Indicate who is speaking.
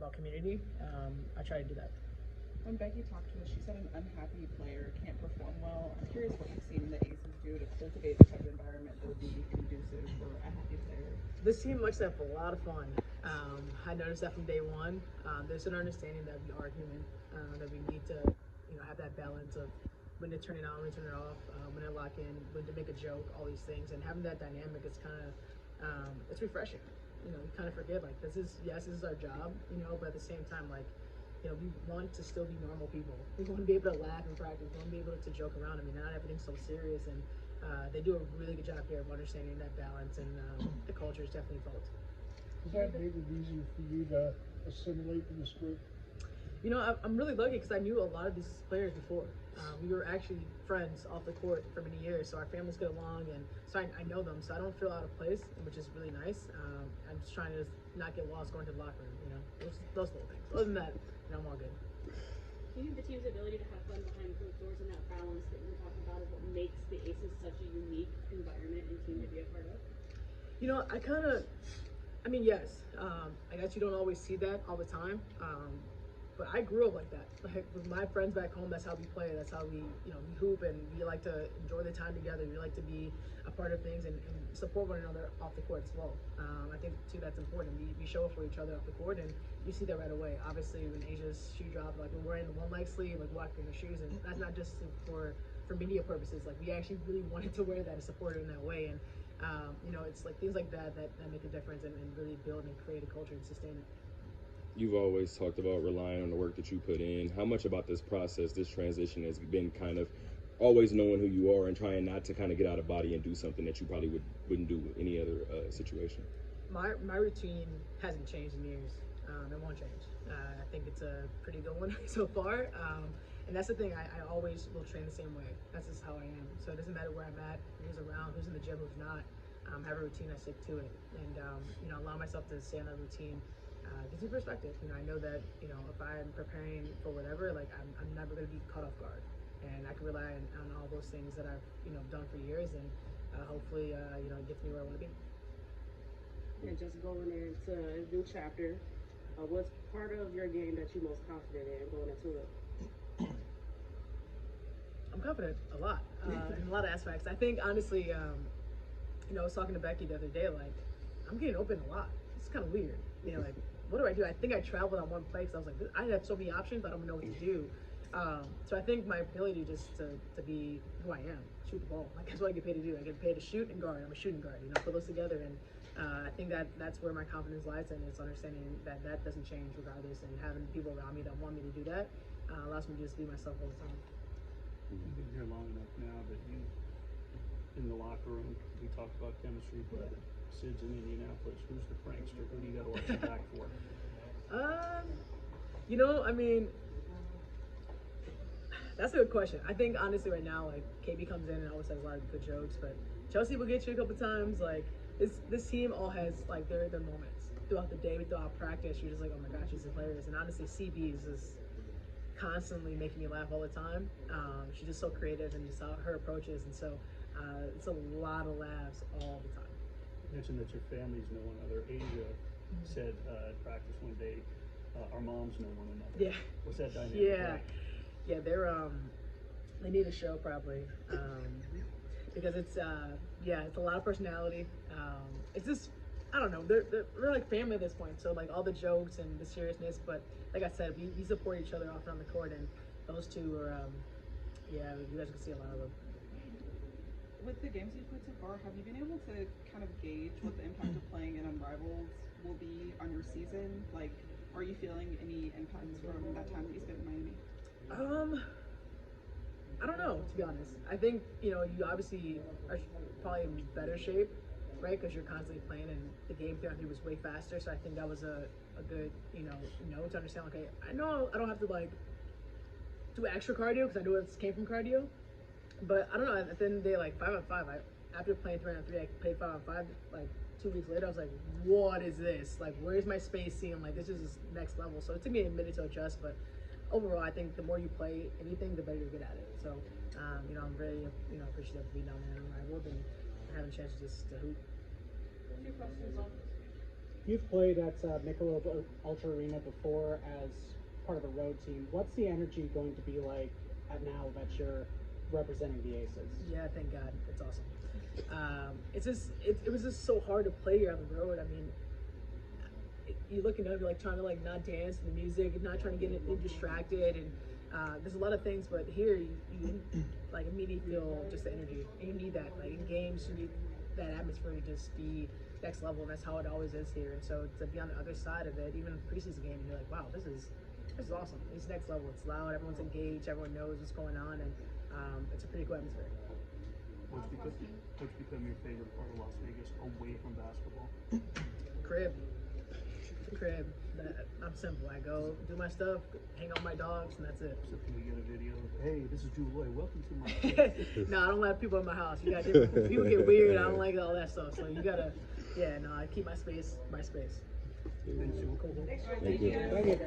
Speaker 1: about community, I try to do that.
Speaker 2: When Becky talked to us, she said an unhappy player can't perform well. I'm curious what you've seen the Aces do to cultivate the type of environment that would be conducive for a happy player.
Speaker 1: This team likes to have a lot of fun. I noticed that from day one. There's an understanding that we are human, that we need to, have that balance of when to turn it on, when to turn it off, when to lock in, when to make a joke, all these things, and having that dynamic is kind of, it's refreshing. You kind of forget like this is our job, but at the same time, like, we want to still be normal people. We want to be able to laugh and practice. We want to be able to joke around. I mean, not everything's so serious, and they do a really good job here of understanding that balance, and the culture is definitely felt.
Speaker 3: Does that make it easier for you to assimilate in this group?
Speaker 1: I'm really lucky because I knew a lot of these players before. We were actually friends off the court for many years, so our families get along, and so I know them, so I don't feel out of place, which is really nice. I'm just trying to not get lost going to the locker room, those little things. Other than that, I'm all good.
Speaker 4: Do you think the team's ability to have fun behind closed doors and that balance that you were talking about is what makes the Aces such a unique environment and team to be a part of?
Speaker 1: Yes. I guess you don't always see that all the time. But I grew up like that. Like with my friends back home, that's how we play. That's how we hoop, and we like to enjoy the time together. We like to be a part of things and support one another off the court as well. I think too that's important. We show up for each other off the court, and you see that right away. Obviously, when Asia's shoe drop, like we're wearing the one leg sleeve, like walking the shoes, and that's not just for media purposes. Like we actually really wanted to wear that and support it in that way, and it's like things like that make a difference and really build and create a culture and sustain it.
Speaker 5: You've always talked about relying on the work that you put in. How much about this process, this transition, has been kind of always knowing who you are and trying not to kind of get out of body and do something that you probably wouldn't do with any other situation?
Speaker 1: My routine hasn't changed in years. It won't change. I think it's a pretty good one so far. And that's the thing. I always will train the same way. That's just how I am. So it doesn't matter where I'm at, who's around, who's in the gym, who's not. I have a routine. I stick to it, and allow myself to stay on that routine. Gives me perspective. I know that if I'm preparing for whatever, like I'm never going to be caught off guard, and I can rely on all those things that I've done for years, and hopefully it gets me where I want to be.
Speaker 4: And just going into a new chapter, what's part of your game that you're most confident in going into it?
Speaker 1: I'm confident a lot in a lot of aspects. I think honestly, I was talking to Becky the other day, like I'm getting open a lot. It's kind of weird, like. What do? I think I traveled on one place. I was like, I have so many options. I don't know what to do. So I think my ability just to be who I am, shoot the ball. Like that's what I get paid to do. I get paid to shoot and guard. I'm a shooting guard. Put those together, and I think that's where my confidence lies, and it's understanding that doesn't change regardless, and having people around me that want me to do that allows me to just be myself all the time.
Speaker 6: You've been here long enough now that you, in the locker room, we talked about chemistry, but Sid's in Indianapolis. Who's the prankster? Who do you got to watch your back for?
Speaker 1: That's a good question. I think honestly right now, like KB comes in and always has a lot of good jokes, but Chelsea will get you a couple times. Like this team all has like their moments throughout the day, throughout practice. You're just like, oh my gosh, she's hilarious. And honestly, CB is just constantly making me laugh all the time. She's just so creative and just how her approach is, and so it's a lot of laughs all the time.
Speaker 6: You mentioned that your families know one another. Asia said at practice one day, our moms know one another.
Speaker 1: Yeah.
Speaker 6: What's that dynamic like?
Speaker 1: Yeah, they're they need a show probably because it's a lot of personality. It's just I don't know, we're like family at this point. So like all the jokes and the seriousness, but like I said, we support each other off and on the court, and those two are you guys can see a lot of them.
Speaker 2: With the games you've played so far, have you been able to kind of gauge what the impact of playing in Unrivaled will be on your season? Like, are you feeling any impacts from that time that you spent in Miami?
Speaker 1: I don't know, to be honest. I think, you obviously are probably in better shape, right? Because you're constantly playing, and the game theory was way faster. So I think that was a good, note to understand, okay, I know I don't have to, like, do extra cardio because I know it came from cardio. But I don't know, at the end of the day, like 5-on-5, after playing 3-on-3, I played 5-on-5, like 2 weeks later, I was like, what is this? Like, where's my spacing? Like, this is next level. So it took me a minute to adjust, but overall, I think the more you play anything, the better you get at it. So, I'm very, appreciative of being down there in Unrivaled and having a chance just to hoop.
Speaker 4: A few questions on
Speaker 7: You've played at Michelob Ultra Arena before as part of a road team. What's the energy going to be like now that you're representing the Aces?
Speaker 1: Yeah, thank God. It's awesome. It was just so hard to play here on the road. I mean, you looking at it like trying to like not dance to the music, not trying to get it distracted, and there's a lot of things. But here, you like immediately feel just the energy, and you need that. Like in games, you need that atmosphere to just be next level, and that's how it always is here. And so to be on the other side of it, even in a preseason game, you're like, wow, this is awesome. It's next level. It's loud. Everyone's engaged. Everyone knows what's going on, and it's a pretty cool atmosphere.
Speaker 6: What's become your favorite part of Las Vegas away from basketball?
Speaker 1: Crib. I'm simple. I go do my stuff, hang out with my dogs, and that's it.
Speaker 6: So can we get a video? Hey, this is Jewell Loyd. Welcome to my
Speaker 1: No, I don't let people in my house. You got different people get weird. I don't like all that stuff. So you gotta, I keep my space.
Speaker 6: Thanks, Jewell.
Speaker 5: Thank you.
Speaker 7: Thank you.